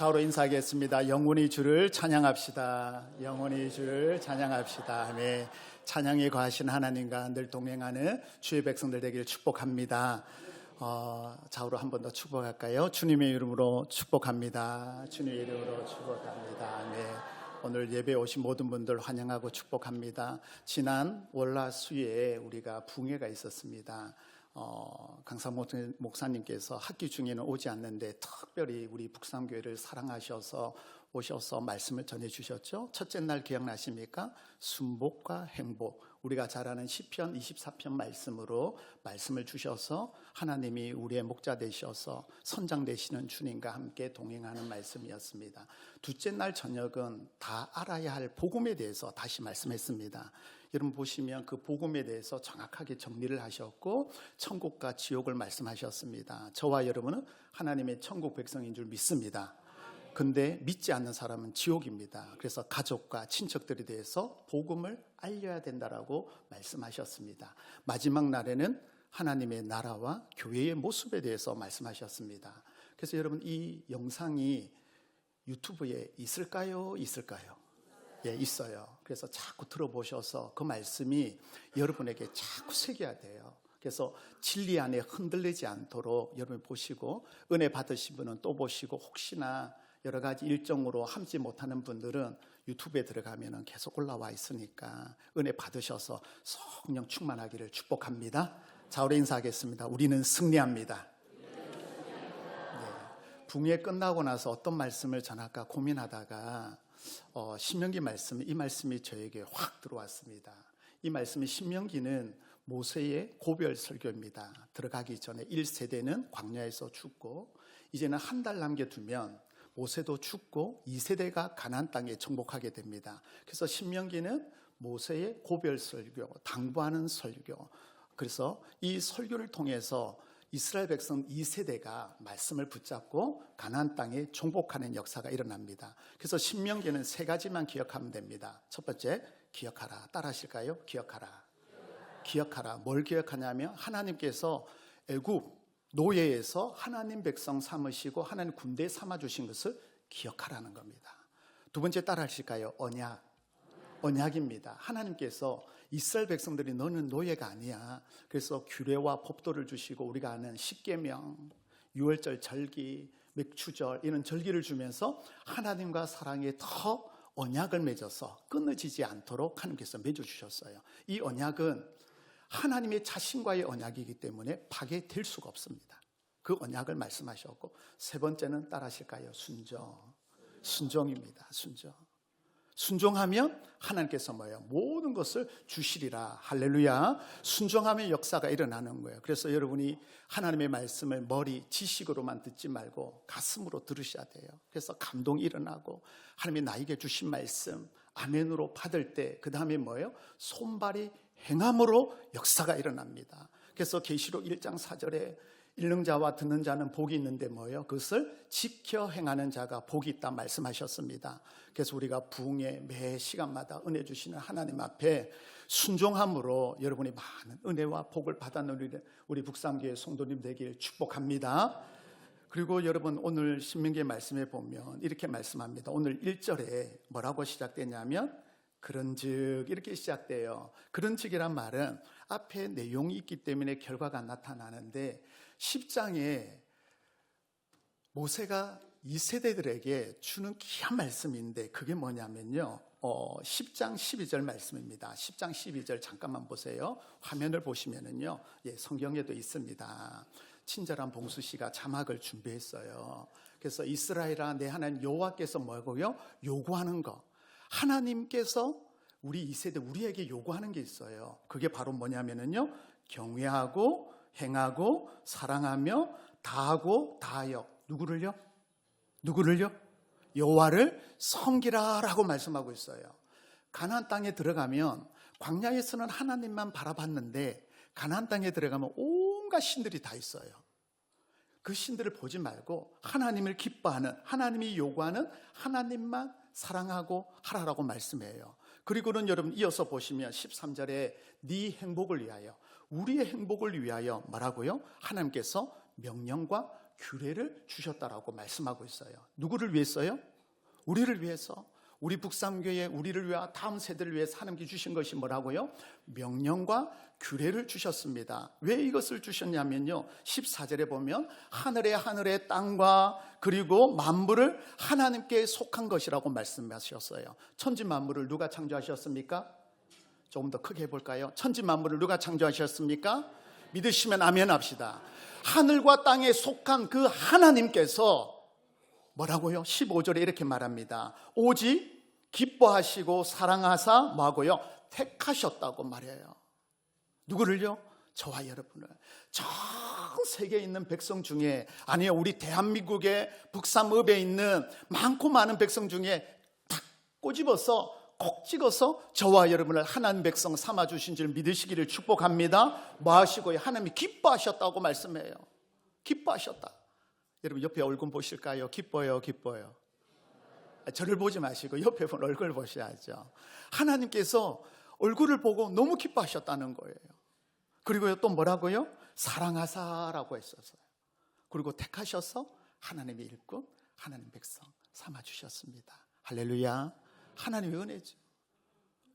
좌우로 인사하겠습니다. 영원히 주를 찬양합시다. 영원히 주를 찬양합시다. 네, 찬양에 거하신 하나님과 늘 동행하는 주의 백성들 되기를 축복합니다. 좌우로 한 번 더 축복할까요? 주님의 이름으로 축복합니다. 주님의 이름으로 축복합니다. 네, 오늘 예배 오신 모든 분들 환영하고 축복합니다. 지난 월화수에 우리가 붕해가 있었습니다. 강사모 목사님께서 학기 중에는 오지 않는데 특별히 우리 북삼교회를 사랑하셔서 오셔서 말씀을 전해주셨죠. 첫째 날 기억나십니까? 순복과 행복, 우리가 잘 아는 시편 24편 말씀으로 말씀을 주셔서 하나님이 우리의 목자 되셔서 선장 되시는 주님과 함께 동행하는 말씀이었습니다. 둘째 날 저녁은 다 알아야 할 복음에 대해서 다시 말씀했습니다. 여러분 보시면 그 복음에 대해서 정확하게 정리를 하셨고 천국과 지옥을 말씀하셨습니다. 저와 여러분은 하나님의 천국 백성인 줄 믿습니다. 근데 믿지 않는 사람은 지옥입니다. 그래서 가족과 친척들에 대해서 복음을 알려야 된다라고 말씀하셨습니다. 마지막 날에는 하나님의 나라와 교회의 모습에 대해서 말씀하셨습니다. 그래서 여러분 이 영상이 유튜브에 있을까요? 예, 있어요. 그래서 자꾸 들어보셔서 그 말씀이 여러분에게 자꾸 새겨야 돼요. 그래서 진리 안에 흔들리지 않도록 여러분 보시고 은혜 받으신 분은 또 보시고 혹시나 여러 가지 일정으로 함지 못하는 분들은 유튜브에 들어가면 계속 올라와 있으니까 은혜 받으셔서 성령 충만하기를 축복합니다. 좌우로 인사하겠습니다. 우리는 승리합니다. 네, 붕해 끝나고 나서 어떤 말씀을 전할까 고민하다가 신명기 말씀, 이 말씀이 저에게 확 들어왔습니다. 이 말씀이 신명기는 모세의 고별 설교입니다. 들어가기 전에 1세대는 광야에서 죽고 이제는 한 달 남겨두면 모세도 죽고 2세대가 가나안 땅에 정복하게 됩니다. 그래서 신명기는 모세의 고별 설교, 당부하는 설교. 그래서 이 설교를 통해서 이스라엘 백성 2세대가 말씀을 붙잡고 가나안 땅에 정복하는 역사가 일어납니다. 그래서 신명기는 세 가지만 기억하면 됩니다. 첫 번째, 기억하라. 따라 하실까요? 기억하라. 뭘 기억하냐면 하나님께서 애굽 노예에서 하나님 백성 삼으시고 하나님 군대 삼아주신 것을 기억하라는 겁니다. 두 번째 따라 하실까요? 언약입니다. 하나님께서 이스라엘 백성들이 너는 노예가 아니야. 그래서 규례와 법도를 주시고 우리가 아는 십계명, 유월절 절기, 맥추절 이런 절기를 주면서 하나님과 사랑에 더 언약을 맺어서 끊어지지 않도록 하나님께서 맺어주셨어요. 이 언약은 하나님의 자신과의 언약이기 때문에 파괴될 수가 없습니다. 그 언약을 말씀하셨고 세 번째는 따라 하실까요? 순종입니다. 순종하면 하나님께서 모든 것을 주시리라. 할렐루야. 순종하면 역사가 일어나는 거예요. 그래서 여러분이 하나님의 말씀을 머리 지식으로만 듣지 말고 가슴으로 들으셔야 돼요. 그래서 감동이 일어나고 하나님이 나에게 주신 말씀 아멘으로 받을 때 그 다음에 손발이 행함으로 역사가 일어납니다. 그래서 계시록 1장 4절에 읽는 자와 듣는 자는 복이 있는데 그것을 지켜 행하는 자가 복이 있다 말씀하셨습니다. 그래서 우리가 부흥의 매 시간마다 은혜 주시는 하나님 앞에 순종함으로 여러분이 많은 은혜와 복을 받아는 우리 북삼교회 성도님 되길 축복합니다. 그리고 여러분 오늘 신명기의 말씀에 보면 이렇게 말씀합니다. 오늘 1절에 뭐라고 시작되냐면 그런즉 이렇게 시작돼요. 그런즉이란 말은 앞에 내용이 있기 때문에 결과가 나타나는데 10장에 모세가 2세대들에게 주는 귀한 말씀인데 그게 뭐냐면요 10장 12절 말씀입니다. 10장 12절 잠깐만 보세요. 화면을 보시면은요 성경에도 있습니다. 친절한 봉수 씨가 자막을 준비했어요. 그래서 이스라엘아 내 하나님 여호와께서 뭐고요? 요구하는 거. 하나님께서 우리 2세대 우리에게 요구하는 게 있어요. 그게 바로 뭐냐면은요 경외하고 행하고 사랑하며 다하고 다하여 누구를요? 여호와를 섬기라라고 말씀하고 있어요. 가나안 땅에 들어가면 광야에서는 하나님만 바라봤는데 가나안 땅에 들어가면 온갖 신들이 다 있어요. 그 신들을 보지 말고 하나님을 기뻐하는 하나님이 요구하는 하나님만 사랑하고 하라라고 말씀해요. 그리고는 여러분 이어서 보시면 13절에 네 행복을 위하여 우리의 행복을 위하여 뭐라고요? 하나님께서 명령과 규례를 주셨다라고 말씀하고 있어요. 누구를 위해서요? 우리를 위해서. 우리 북삼교회 우리를 위하 다음 세대를 위해서 하나님께 주신 것이 뭐라고요? 명령과 규례를 주셨습니다. 왜 이것을 주셨냐면요, 14절에 보면 하늘의 땅과 그리고 만물을 하나님께 속한 것이라고 말씀하셨어요. 천지 만물을 누가 창조하셨습니까? 조금 더 크게 해볼까요? 천지 만물을 누가 창조하셨습니까? 믿으시면 아멘 합시다. 하늘과 땅에 속한 그 하나님께서 뭐라고요? 15절에 이렇게 말합니다. 오직 기뻐하시고 사랑하사 뭐하고요? 택하셨다고 말해요. 누구를요? 저와 여러분을. 전 세계에 있는 백성 중에, 아니요, 우리 대한민국의 북삼읍에 있는 많고 많은 백성 중에 딱 꼬집어서 콕 찍어서 저와 여러분을 하나님 백성 삼아주신 줄 믿으시기를 축복합니다. 뭐 하시고요? 하나님이 기뻐하셨다고 말씀해요. 기뻐하셨다. 여러분 옆에 얼굴 보실까요? 기뻐요, 기뻐요. 저를 보지 마시고 옆에 본 얼굴 보셔야죠. 하나님께서 얼굴을 보고 너무 기뻐하셨다는 거예요. 그리고 또 뭐라고요? 사랑하사라고 했었어요. 그리고 택하셔서 하나님의 일꾼, 하나님 백성 삼아주셨습니다. 할렐루야. 하나님의 은혜죠.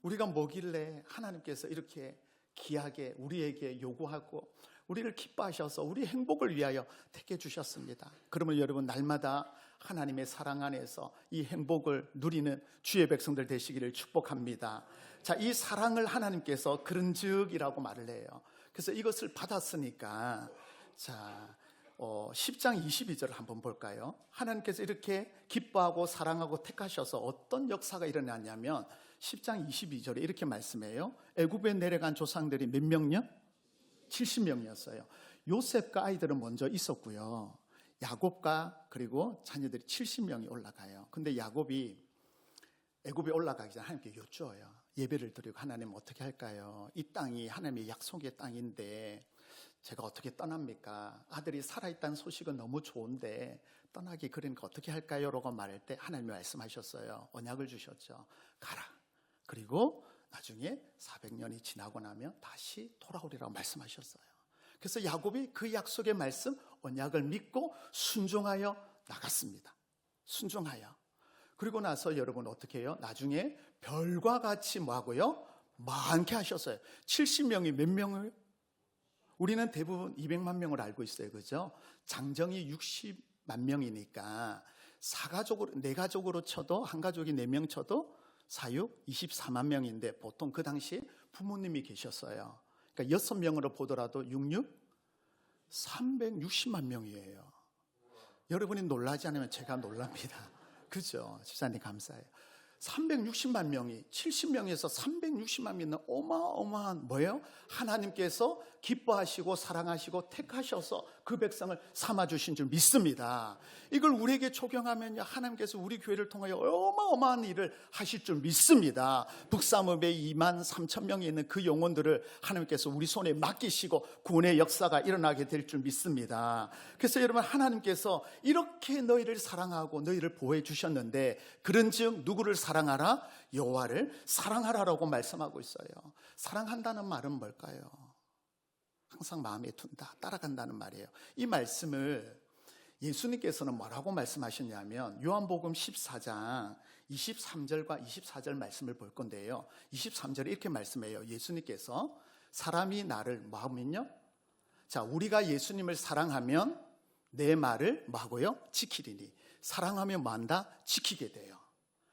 우리가 뭐길래 하나님께서 이렇게 귀하게 우리에게 요구하고 우리를 기뻐하셔서 우리 행복을 위하여 택해 주셨습니다. 그러면 여러분 날마다 하나님의 사랑 안에서 이 행복을 누리는 주의 백성들 되시기를 축복합니다. 자, 이 사랑을 하나님께서 그런즉이라고 말을 해요. 그래서 이것을 받았으니까 자, 10장 22절을 한번 볼까요? 하나님께서 이렇게 기뻐하고 사랑하고 택하셔서 어떤 역사가 일어났냐면 10장 22절에 이렇게 말씀해요. 애굽에 내려간 조상들이 몇 명요? 70명이었어요. 요셉과 아이들은 먼저 있었고요. 야곱과 그리고 자녀들이 70명이 올라가요. 근데 야곱이 애굽에 올라가기 전에 하나님께 여쭈어요. 예배를 드리고 하나님 어떻게 할까요? 이 땅이 하나님의 약속의 땅인데 제가 어떻게 떠납니까? 아들이 살아있다는 소식은 너무 좋은데 떠나기 그러니까 어떻게 할까요? 라고 말할 때 하나님이 말씀하셨어요. 언약을 주셨죠. 가라. 그리고 나중에 400년이 지나고 나면 다시 돌아오리라고 말씀하셨어요. 그래서 야곱이 그 약속의 말씀, 언약을 믿고 순종하여 나갔습니다. 순종하여. 그리고 나서 여러분 어떻게 해요? 나중에 별과 같이 뭐하고요? 많게 하셨어요. 70명이 몇 명을? 우리는 대부분 200만 명을 알고 있어요. 그죠? 장정이 60만 명이니까 4가족으로, 4가족으로 쳐도 한 가족이 4명 쳐도 사육 24만 명인데 보통 그 당시 부모님이 계셨어요. 그러니까 6명으로 보더라도 360만 명이에요. 여러분이 놀라지 않으면 제가 놀랍니다. 그죠? 집사님 감사해요. 360만 명이 70명에서 360만 명은 어마어마한 뭐예요? 하나님께서 기뻐하시고 사랑하시고 택하셔서 그 백성을 삼아주신 줄 믿습니다. 이걸 우리에게 적용하면요, 하나님께서 우리 교회를 통하여 어마어마한 일을 하실 줄 믿습니다. 북삼읍에 2만 3천 명이 있는 그 영혼들을 하나님께서 우리 손에 맡기시고 구원의 역사가 일어나게 될 줄 믿습니다. 그래서 여러분 하나님께서 이렇게 너희를 사랑하고 너희를 보호해 주셨는데 그런즉 누구를 사랑하라? 여호와를 사랑하라라고 말씀하고 있어요. 사랑한다는 말은 뭘까요? 항상 마음에 둔다, 따라간다는 말이에요. 이 말씀을 예수님께서는 뭐라고 말씀하셨냐면 요한복음 14장 23절과 24절 말씀을 볼 건데요. 23절에 이렇게 말씀해요. 예수님께서 사람이 나를 뭐하면요? 자, 우리가 예수님을 사랑하면 내 말을 뭐하고요? 지키리니. 사랑하면 뭐한다? 지키게 돼요.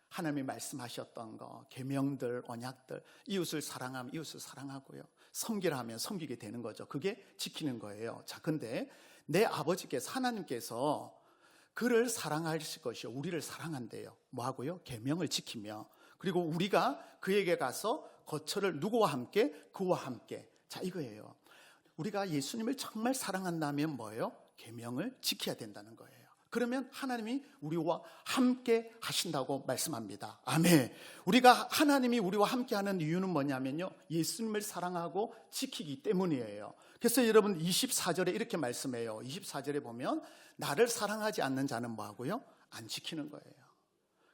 하나님이 말씀하셨던 거, 계명들, 언약들, 이웃을 사랑하면 이웃을 사랑하고요. 섬기라 하면 섬기게 되는 거죠. 그게 지키는 거예요. 자, 근데 내 아버지께서 하나님께서 그를 사랑하실 것이요, 우리를 사랑한대요. 뭐하고요? 계명을 지키며. 그리고 우리가 그에게 가서 거처를 누구와 함께? 그와 함께. 자, 이거예요. 우리가 예수님을 정말 사랑한다면 뭐예요? 계명을 지켜야 된다는 거예요. 그러면 하나님이 우리와 함께 하신다고 말씀합니다. 아멘. 하나님이 우리와 함께 하는 이유는 뭐냐면요, 예수님을 사랑하고 지키기 때문이에요. 그래서 여러분 24절에 이렇게 말씀해요. 24절에 보면 나를 사랑하지 않는 자는 뭐하고요? 안 지키는 거예요.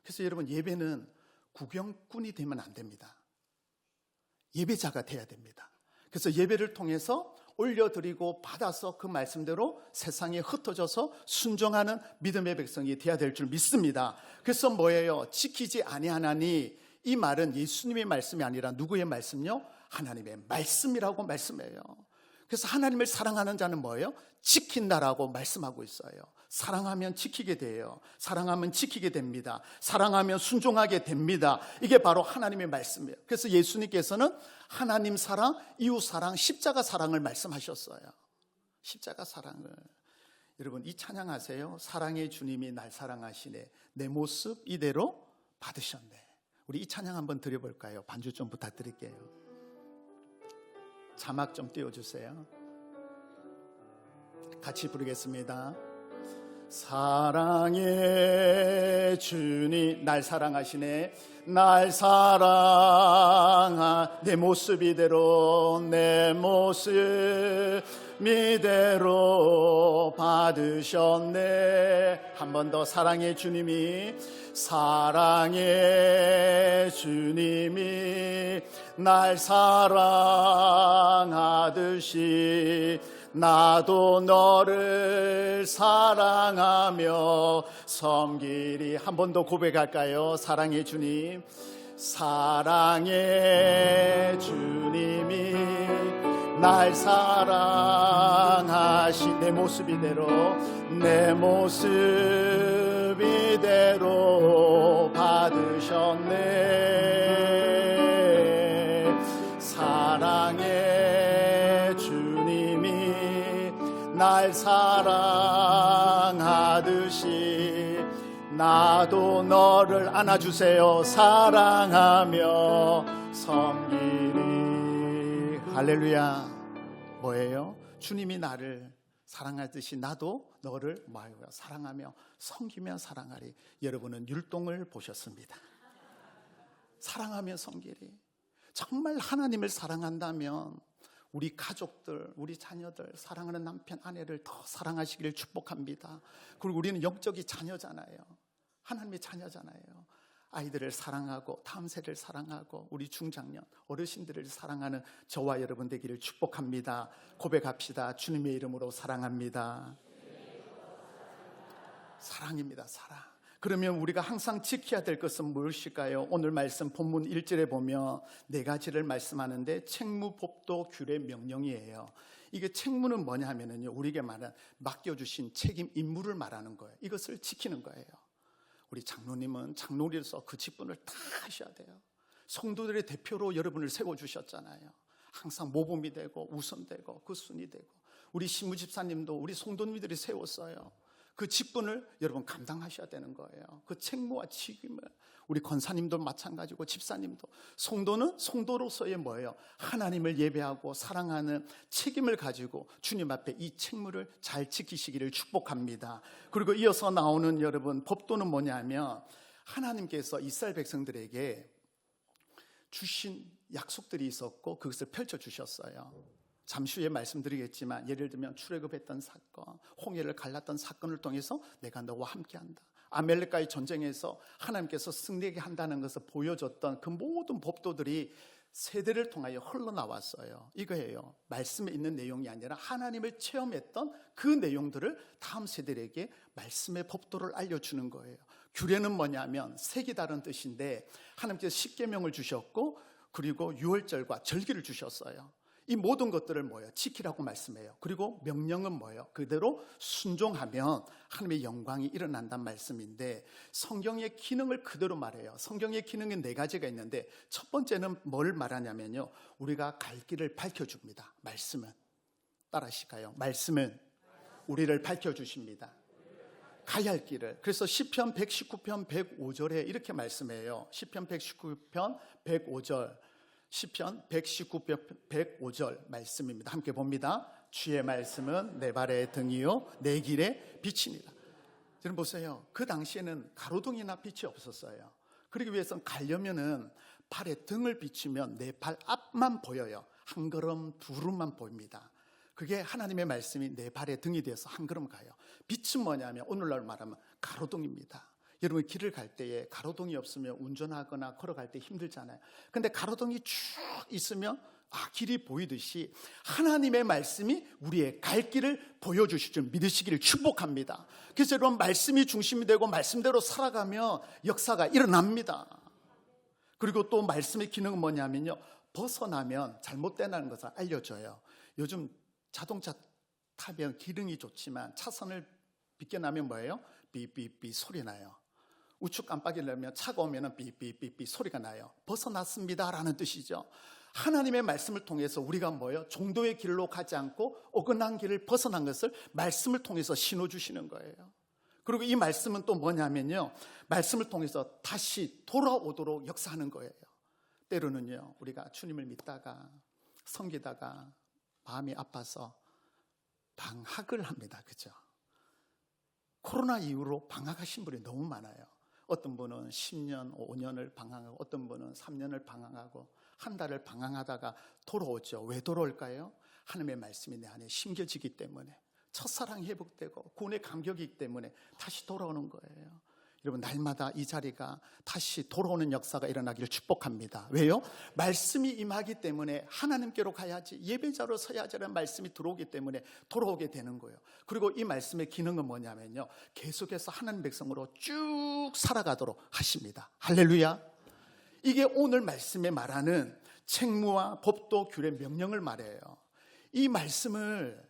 그래서 여러분 예배는 구경꾼이 되면 안 됩니다. 예배자가 돼야 됩니다. 그래서 예배를 통해서 올려드리고 받아서 그 말씀대로 세상에 흩어져서 순종하는 믿음의 백성이 되어야 될 줄 믿습니다. 그래서 뭐예요? 지키지 아니하나니, 이 말은 예수님의 말씀이 아니라 누구의 말씀요? 하나님의 말씀이라고 말씀해요. 그래서 하나님을 사랑하는 자는 뭐예요? 지킨다라고 말씀하고 있어요. 사랑하면 지키게 돼요. 사랑하면 지키게 됩니다. 사랑하면 순종하게 됩니다. 이게 바로 하나님의 말씀이에요. 그래서 예수님께서는 하나님 사랑, 이웃 사랑, 십자가 사랑을 말씀하셨어요. 십자가 사랑을. 여러분, 이 찬양하세요. 사랑의 주님이 날 사랑하시네. 내 모습 이대로 받으셨네. 우리 이 찬양 한번 드려볼까요? 반주 좀 부탁드릴게요. 자막 좀 띄워주세요. 같이 부르겠습니다. 사랑의 주님, 날 사랑하시네. 날 사랑하, 내 모습 이대로, 내 모습 이대로 받으셨네. 한 번 더. 사랑의 주님이, 사랑의 주님이 날 사랑하듯이 나도 너를 사랑하며 섬기리. 한 번 더 고백할까요? 사랑의 주님, 사랑의 주님이 날 사랑하신 내 모습 이대로, 내 모습 이대로 받으셨네. 사랑의 주님이 날 사랑하듯이 나도 너를 안아주세요. 사랑하며 섬기리. 할렐루야. 뭐예요? 주님이 나를 사랑하듯이 나도 너를 뭐하고요? 사랑하며 섬기며 사랑하리. 여러분은 율동을 보셨습니다. 사랑하며 섬기리. 정말 하나님을 사랑한다면 우리 가족들, 우리 자녀들, 사랑하는 남편, 아내를 더 사랑하시기를 축복합니다. 그리고 우리는 영적인 자녀잖아요. 하나님의 자녀잖아요. 아이들을 사랑하고 다음 세대를 사랑하고 우리 중장년, 어르신들을 사랑하는 저와 여러분 되기를 축복합니다. 고백합시다. 주님의 이름으로 사랑합니다. 사랑입니다. 사랑. 그러면 우리가 항상 지켜야 될 것은 무엇일까요? 오늘 말씀 본문 1절에 보면 네 가지를 말씀하는데 책무, 법도, 규례, 명령이에요. 이게 책무는 뭐냐 하면은요, 우리에게 말하는 맡겨주신 책임, 임무를 말하는 거예요. 이것을 지키는 거예요. 우리 장로님은 장로로서 그 직분을 다 하셔야 돼요. 성도들의 대표로 여러분을 세워주셨잖아요. 항상 모범이 되고 우선되고 그 순이 되고, 우리 신무집사님도 우리 성도님들이 세웠어요. 그 직분을 여러분 감당하셔야 되는 거예요. 그 책무와 책임을. 우리 권사님도 마찬가지고 집사님도. 성도는 성도로서의 뭐예요? 하나님을 예배하고 사랑하는 책임을 가지고 주님 앞에 이 책무를 잘 지키시기를 축복합니다. 그리고 이어서 나오는 여러분 법도는 뭐냐면, 하나님께서 이스라엘 백성들에게 주신 약속들이 있었고 그것을 펼쳐주셨어요. 잠시 후에 말씀드리겠지만, 예를 들면 출애굽했던 사건, 홍해를 갈랐던 사건을 통해서 내가 너와 함께한다. 아멜렉과의 전쟁에서 하나님께서 승리하게 한다는 것을 보여줬던 그 모든 법도들이 세대를 통하여 흘러나왔어요. 이거예요. 말씀에 있는 내용이 아니라 하나님을 체험했던 그 내용들을 다음 세대에게 말씀의 법도를 알려주는 거예요. 규례는 뭐냐면 색이 다른 뜻인데, 하나님께서 십계명을 주셨고 그리고 유월절과 절기를 주셨어요. 이 모든 것들을 뭐예요? 지키라고 말씀해요. 그리고 명령은 뭐예요? 그대로 순종하면 하나님의 영광이 일어난다는 말씀인데, 성경의 기능을 그대로 말해요. 성경의 기능은 네 가지가 있는데, 첫 번째는 뭘 말하냐면요, 우리가 갈 길을 밝혀줍니다. 말씀은. 따라하실까요? 말씀은 우리를 밝혀주십니다. 가야 할 길을. 그래서 시편 119편 105절에 이렇게 말씀해요. 시편 119편 105절, 시편 119편 105절 말씀입니다. 함께 봅니다. 주의 말씀은 내 발의 등이요 내 길의 빛이니라. 여러분 보세요. 그 당시에는 가로등이나 빛이 없었어요. 그러기 위해서는 가려면은 발에 등을 비추면 내 발 앞만 보여요. 한 걸음 두 걸음만 보입니다. 그게 하나님의 말씀이 내 발의 등이 되어서 한 걸음 가요. 빛은 뭐냐면 오늘날 말하면 가로등입니다. 여러분 길을 갈 때에 가로등이 없으면 운전하거나 걸어갈 때 힘들잖아요. 근데 가로등이 쭉 있으면 길이 보이듯이 하나님의 말씀이 우리의 갈 길을 보여주실 줄 믿으시기를 축복합니다. 그래서 여러분, 말씀이 중심이 되고 말씀대로 살아가면 역사가 일어납니다. 그리고 또 말씀의 기능은 뭐냐면요, 벗어나면 잘못된다는 것을 알려줘요. 요즘 자동차 타면 기능이 좋지만 차선을 비껴나면 뭐예요? 삐삐삐 소리 나요. 우측 깜빡이를 내면 차가 오면 삐삐삐삐 소리가 나요. 벗어났습니다 라는 뜻이죠. 하나님의 말씀을 통해서 우리가 뭐예요? 종도의 길로 가지 않고 어긋난 길을 벗어난 것을 말씀을 통해서 신호 주시는 거예요. 그리고 이 말씀은 또 뭐냐면요, 말씀을 통해서 다시 돌아오도록 역사하는 거예요. 때로는요, 우리가 주님을 믿다가 섬기다가 마음이 아파서 방학을 합니다. 그죠? 코로나 이후로 방학하신 분이 너무 많아요. 어떤 분은 10년, 5년을 방황하고, 어떤 분은 3년을 방황하고, 한 달을 방황하다가 돌아오죠. 왜 돌아올까요? 하나님의 말씀이 내 안에 심겨지기 때문에, 첫사랑이 회복되고 구원의 감격이 있기 때문에 다시 돌아오는 거예요. 여러분, 날마다 이 자리가 다시 돌아오는 역사가 일어나기를 축복합니다. 왜요? 말씀이 임하기 때문에 하나님께로 가야지, 예배자로 서야지라는 말씀이 들어오기 때문에 돌아오게 되는 거예요. 그리고 이 말씀의 기능은 뭐냐면요, 계속해서 하나님 백성으로 쭉 살아가도록 하십니다. 할렐루야. 이게 오늘 말씀에 말하는 책무와 법도, 규례, 명령을 말해요. 이 말씀을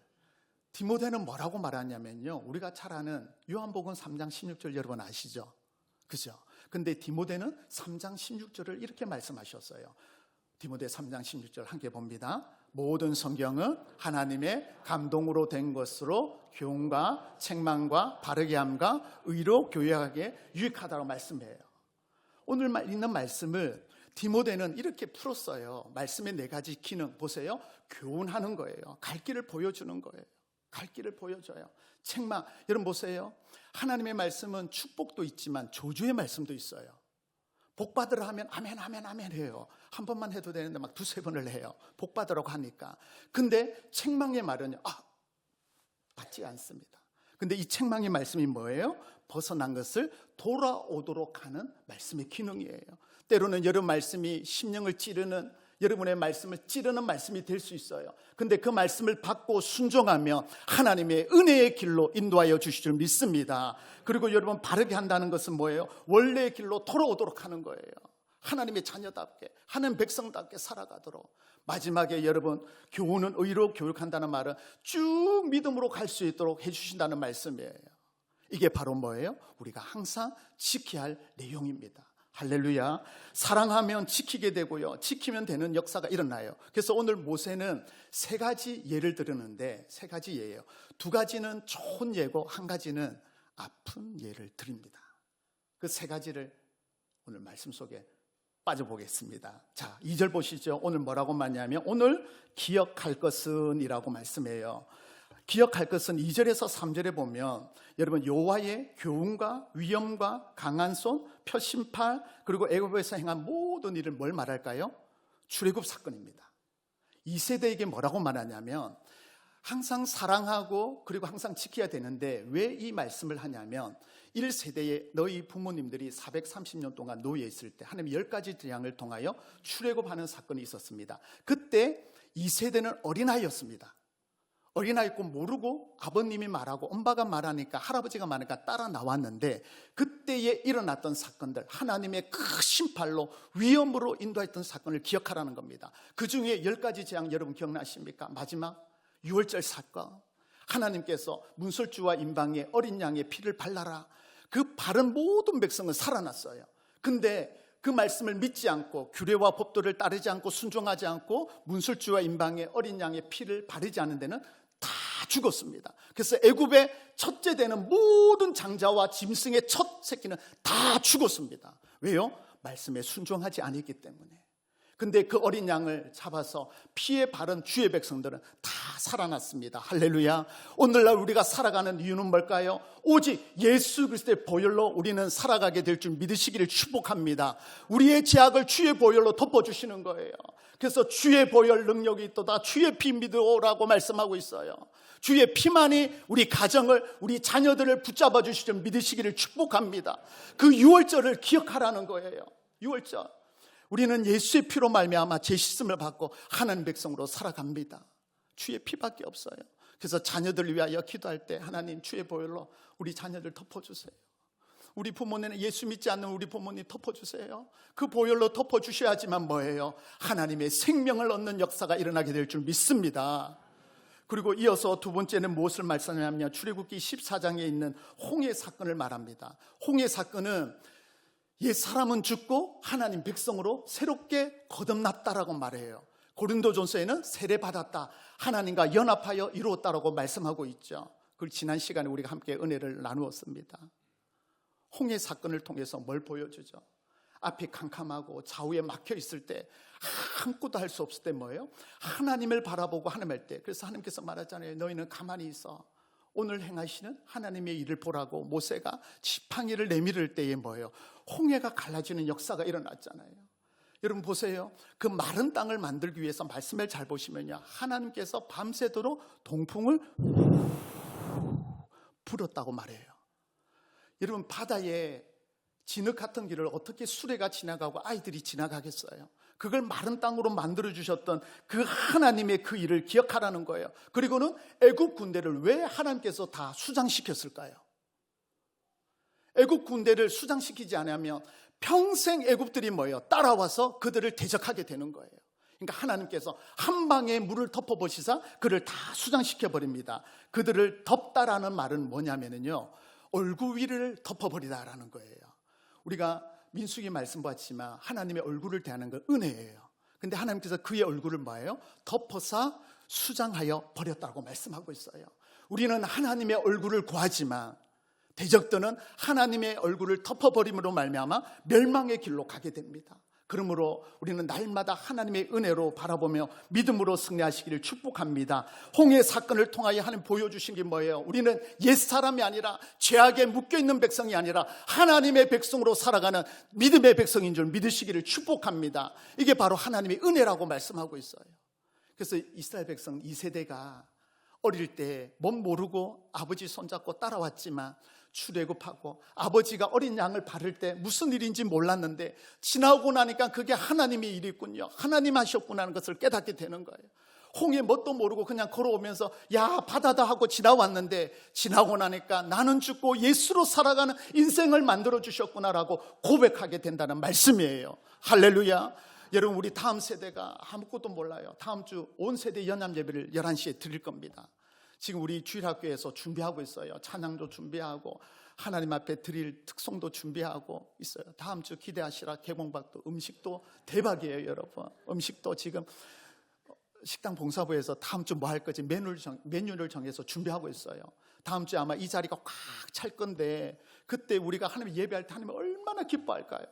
디모데는 뭐라고 말하냐면요, 우리가 잘 아는 요한복음 3장 16절 여러분 아시죠? 그죠? 근데 디모데는 3장 16절을 이렇게 말씀하셨어요. 디모데 3장 16절 함께 봅니다. 모든 성경은 하나님의 감동으로 된 것으로 교훈과 책망과 바르게 함과 의로 교육하기에 유익하다고 말씀해요. 오늘 있는 말씀을 디모데는 이렇게 풀었어요. 말씀의 4가지 기능 보세요. 교훈하는 거예요. 갈 길을 보여주는 거예요. 갈 길을 보여줘요. 책망, 여러분 보세요. 하나님의 말씀은 축복도 있지만 조주의 말씀도 있어요. 복 받으라 하면 아멘 아멘 아멘 해요. 한 번만 해도 되는데 막 2-3번을 해요. 복 받으라고 하니까. 근데 책망의 말은요, 받지 않습니다. 근데 이 책망의 말씀이 뭐예요? 벗어난 것을 돌아오도록 하는 말씀의 기능이에요. 때로는 여러분 말씀이 심령을 찌르는, 여러분의 말씀을 찌르는 말씀이 될 수 있어요. 근데 그 말씀을 받고 순종하며 하나님의 은혜의 길로 인도하여 주실 줄 믿습니다. 그리고 여러분, 바르게 한다는 것은 뭐예요? 원래의 길로 돌아오도록 하는 거예요. 하나님의 자녀답게, 하나님 백성답게 살아가도록. 마지막에 여러분, 교훈은 의로 교육한다는 말은 쭉 믿음으로 갈 수 있도록 해주신다는 말씀이에요. 이게 바로 뭐예요? 우리가 항상 지켜야 할 내용입니다. 할렐루야. 사랑하면 지키게 되고요, 지키면 되는 역사가 일어나요. 그래서 오늘 모세는 3가지 예를 들었는데, 3가지 예예요. 2가지는 좋은 예고 1가지는 아픈 예를 드립니다. 그 3가지를 오늘 말씀 속에 빠져보겠습니다. 자, 2절 보시죠. 오늘 뭐라고 말하냐면, 오늘 기억할 것은 이라고 말씀해요. 기억할 것은 2절에서 3절에 보면 여러분, 여호와의 교훈과 위엄과 강한 손, 표심팔, 그리고 애굽에서 행한 모든 일을 뭘 말할까요? 출애굽 사건입니다. 이 세대에게 뭐라고 말하냐면, 항상 사랑하고 그리고 항상 지켜야 되는데, 왜 이 말씀을 하냐면, 1세대에 너희 부모님들이 430년 동안 노예에 있을 때 하나님 10가지 재앙을 통하여 출애굽하는 사건이 있었습니다. 그때 2세대는 어린아이였습니다. 어린아이고 모르고 아버님이 말하고 엄마가 말하니까, 할아버지가 말하니까 따라 나왔는데, 그때에 일어났던 사건들, 하나님의 크신 팔로 위엄으로 인도했던 사건을 기억하라는 겁니다. 그 중에 10가지 재앙 여러분 기억나십니까? 마지막 6월절 사건, 하나님께서 문설주와 임방에 어린 양의 피를 발라라. 그 바른 모든 백성은 살아났어요. 근데 그 말씀을 믿지 않고 규례와 법도를 따르지 않고 순종하지 않고 문설주와 임방에 어린 양의 피를 바르지 않은 데는 다 죽었습니다. 그래서 애굽의 첫째 되는 모든 장자와 짐승의 첫 새끼는 다 죽었습니다. 왜요? 말씀에 순종하지 않았기 때문에. 근데 그 어린 양을 잡아서 피에 바른 주의 백성들은 다 살아났습니다. 할렐루야. 오늘날 우리가 살아가는 이유는 뭘까요? 오직 예수 그리스도의 보혈로 우리는 살아가게 될 줄 믿으시기를 축복합니다. 우리의 죄악을 주의 보혈로 덮어주시는 거예요. 그래서 주의 보혈 능력이 있도다, 주의 피 믿으라고 말씀하고 있어요. 주의 피만이 우리 가정을, 우리 자녀들을 붙잡아 주실 줄 믿으시기를 축복합니다. 그 6월절을 기억하라는 거예요. 6월절. 우리는 예수의 피로 말미암아 죄씻음을 받고 하나님 백성으로 살아갑니다. 주의 피밖에 없어요. 그래서 자녀들을 위하여 기도할 때 하나님 주의 보혈로 우리 자녀들 덮어주세요. 우리 부모님은 예수 믿지 않는 우리 부모님 덮어주세요. 그 보혈로 덮어주셔야지만 뭐예요? 하나님의 생명을 얻는 역사가 일어나게 될 줄 믿습니다. 그리고 이어서 두 번째는 무엇을 말씀하냐면 출애굽기 14장에 있는 홍해 사건을 말합니다. 홍해 사건은 옛 사람은 죽고 하나님 백성으로 새롭게 거듭났다라고 말해요. 고린도전서에는 세례받았다, 하나님과 연합하여 이루었다라고 말씀하고 있죠. 그걸 지난 시간에 우리가 함께 은혜를 나누었습니다. 홍해 사건을 통해서 뭘 보여주죠? 앞이 캄캄하고 좌우에 막혀 있을 때 아무것도 할 수 없을 때 뭐예요? 하나님을 바라보고 하나님할 때, 그래서 하나님께서 말하잖아요. 너희는 가만히 있어. 오늘 행하시는 하나님의 일을 보라고 모세가 지팡이를 내밀을 때에 뭐예요? 홍해가 갈라지는 역사가 일어났잖아요. 여러분 보세요. 그 마른 땅을 만들기 위해서 말씀을 잘 보시면요, 하나님께서 밤새도록 동풍을 불었다고 말해요. 여러분 바다에 진흙 같은 길을 어떻게 수레가 지나가고 아이들이 지나가겠어요? 그걸 마른 땅으로 만들어주셨던 그 하나님의 그 일을 기억하라는 거예요. 그리고는 애국 군대를 왜 하나님께서 다 수장시켰을까요? 애국 군대를 수장시키지 않으면 평생 애국들이 뭐예요? 따라와서 그들을 대적하게 되는 거예요. 그러니까 하나님께서 한 방에 물을 덮어보시사 그를 다 수장시켜버립니다. 그들을 덮다라는 말은 뭐냐면요, 얼굴 위를 덮어버리다라는 거예요. 우리가 민수기 말씀 봤지만 하나님의 얼굴을 대하는 건 은혜예요. 근데 하나님께서 그의 얼굴을 뭐예요? 덮어서 수장하여 버렸다고 말씀하고 있어요. 우리는 하나님의 얼굴을 구하지만 대적들은 하나님의 얼굴을 덮어버림으로 말미암아 멸망의 길로 가게 됩니다. 그러므로 우리는 날마다 하나님의 은혜로 바라보며 믿음으로 승리하시기를 축복합니다. 홍해 사건을 통하여 하나님 보여주신 게 뭐예요? 우리는 옛사람이 아니라 죄악에 묶여있는 백성이 아니라 하나님의 백성으로 살아가는 믿음의 백성인 줄 믿으시기를 축복합니다. 이게 바로 하나님의 은혜라고 말씀하고 있어요. 그래서 이스라엘 백성 2세대가 어릴 때 못 모르고 아버지 손잡고 따라왔지만 출애굽하고 아버지가 어린 양을 바를 때 무슨 일인지 몰랐는데 지나고 나니까 그게 하나님의 일이군요, 하나님 하셨구나 하는 것을 깨닫게 되는 거예요. 홍해 뭣도 모르고 그냥 걸어오면서 야 바다다 하고 지나왔는데 지나고 나니까 나는 죽고 예수로 살아가는 인생을 만들어 주셨구나라고 고백하게 된다는 말씀이에요. 할렐루야. 여러분 우리 다음 세대가 아무것도 몰라요. 다음 주 온 세대 연합 예배를 11시에 드릴 겁니다. 지금 우리 주일학교에서 준비하고 있어요. 찬양도 준비하고 하나님 앞에 드릴 특송도 준비하고 있어요. 다음 주 기대하시라. 개봉박도 음식도 대박이에요. 여러분 음식도 지금 식당 봉사부에서 다음 주 뭐 할 거지 메뉴를 정해서 준비하고 있어요. 다음 주에 아마 이 자리가 꽉 찰 건데 그때 우리가 하나님 예배할 때 하나님 얼마나 기뻐할까요?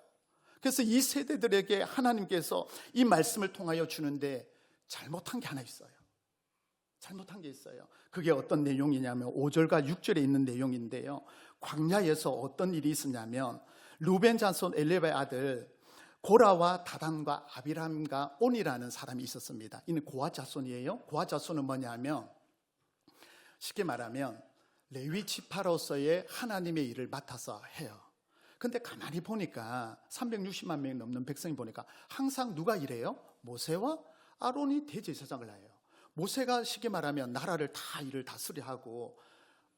그래서 이 세대들에게 하나님께서 이 말씀을 통하여 주는데 잘못한 게 하나 있어요. 잘못한 게 있어요. 그게 어떤 내용이냐면 5절과 6절에 있는 내용인데요, 광야에서 어떤 일이 있었냐면 루벤 자손 엘레바의 아들 고라와 다단과 아비람과 온이라는 사람이 있었습니다. 이는 고아 자손이에요. 고아 자손은 뭐냐면 쉽게 말하면 레위 지파로서의 하나님의 일을 맡아서 해요. 근데 가만히 보니까 360만 명이 넘는 백성이 보니까 항상 누가 일해요? 모세와 아론이 대제사장을 해요. 모세가 쉽게 말하면 나라를 다 일을 다스려 하고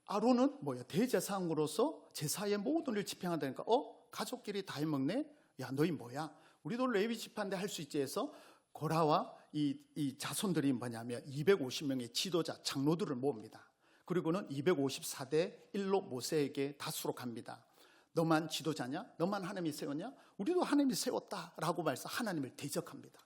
아론은 뭐야? 대제사장으로서 제사의 모든 일을 집행한다니까 가족끼리 다 해먹네? 야 너희 뭐야? 우리도 레위 지파인데 할 수 있지 해서 고라와 이 자손들이 뭐냐면 250명의 지도자 장로들을 모읍니다. 그리고는 254대 1로 모세에게 다수로 갑니다. 너만 지도자냐? 너만 하나님이 세웠냐? 우리도 하나님이 세웠다라고 말해서 하나님을 대적합니다.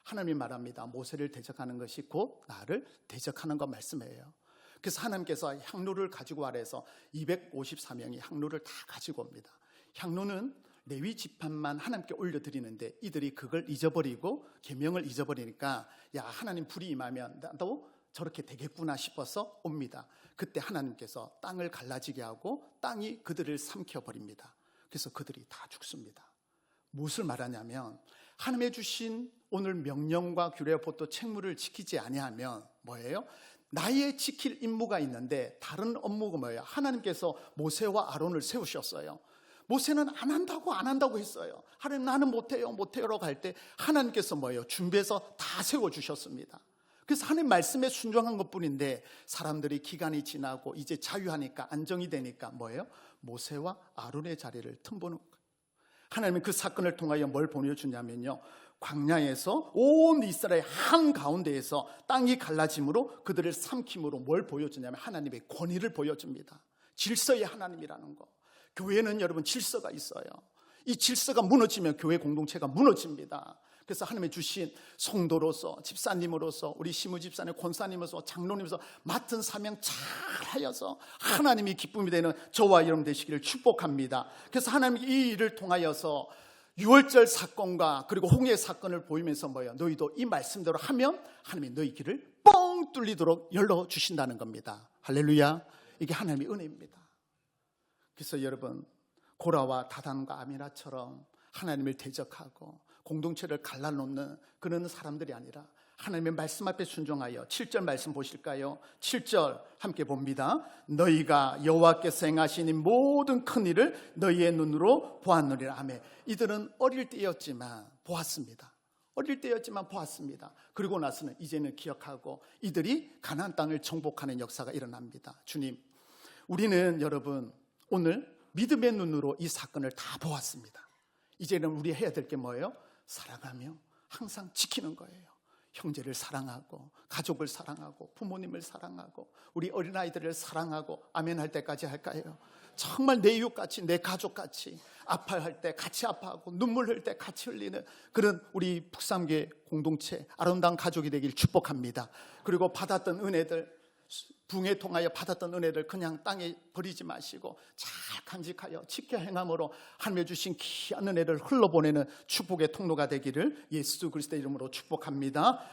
하나님이 말합니다. 모세를 대적하는 것이 곧 나를 대적하는 것 말씀이에요. 그래서 하나님께서 향로를 가지고 아래서 254명이 향로를 다 가지고 옵니다. 향로는 레위 지판만 하나님께 올려드리는데 이들이 그걸 잊어버리고 계명을 잊어버리니까 야 하나님 불이 임하면 나도 저렇게 되겠구나 싶어서 옵니다. 그때 하나님께서 땅을 갈라지게 하고 땅이 그들을 삼켜버립니다. 그래서 그들이 다 죽습니다. 무엇을 말하냐면 하나님의 주신 오늘 명령과 규례와 법도 책무를 지키지 아니하면 뭐예요? 나의 지킬 임무가 있는데 다른 업무가 뭐예요? 하나님께서 모세와 아론을 세우셨어요. 모세는 안 한다고 했어요. 하나님 나는 못해요라고 할 때 하나님께서 뭐예요? 준비해서 다 세워주셨습니다. 그래서 하나님 말씀에 순종한 것뿐인데 사람들이 기간이 지나고 이제 자유하니까 안정이 되니까 뭐예요? 모세와 아론의 자리를 틈보는 거예요. 하나님은 그 사건을 통하여 뭘 보여주냐면요, 광야에서 온 이스라엘 한가운데에서 땅이 갈라짐으로 그들을 삼킴으로 뭘 보여주냐면 하나님의 권위를 보여줍니다. 질서의 하나님이라는 거. 교회는 여러분 질서가 있어요. 이 질서가 무너지면 교회 공동체가 무너집니다. 그래서 하나님의 주신 성도로서, 집사님으로서, 우리 시무집사님, 권사님으로서, 장로님으로서 맡은 사명 잘 하여서 하나님이 기쁨이 되는 저와 여러분 되시기를 축복합니다. 그래서 하나님이 이 일을 통하여서 유월절 사건과 그리고 홍해 사건을 보이면서 뭐예요? 너희도 이 말씀대로 하면 하나님이 너희 길을 뻥 뚫리도록 열어주신다는 겁니다. 할렐루야. 이게 하나님의 은혜입니다. 그래서 여러분, 고라와 다단과 아미나처럼 하나님을 대적하고 공동체를 갈라놓는 그런 사람들이 아니라 하나님의 말씀 앞에 순종하여 7절 말씀 보실까요? 7절 함께 봅니다. 너희가 여호와께서 행하신 이 모든 큰 일을 너희의 눈으로 보았느니라. 아멘. 이들은 어릴 때였지만 보았습니다. 어릴 때였지만 보았습니다. 그리고 나서는 이제는 기억하고 이들이 가나안 땅을 정복하는 역사가 일어납니다. 주님, 우리는 여러분 오늘 믿음의 눈으로 이 사건을 다 보았습니다. 이제는 우리 해야 될 게 뭐예요? 사랑하며 항상 지키는 거예요. 형제를 사랑하고 가족을 사랑하고 부모님을 사랑하고 우리 어린아이들을 사랑하고 아멘 할 때까지 할까요? 정말 내 이웃같이 내 가족같이 아파할 때 같이 아파하고 눈물 흘릴 때 같이 흘리는 그런 우리 북삼교회 공동체 아름다운 가족이 되길 축복합니다. 그리고 받았던 은혜들, 붕에 통하여 받았던 은혜를 그냥 땅에 버리지 마시고 잘 간직하여 지켜 행함으로 하나님의 주신 귀한 은혜를 흘러보내는 축복의 통로가 되기를 예수 그리스도의 이름으로 축복합니다.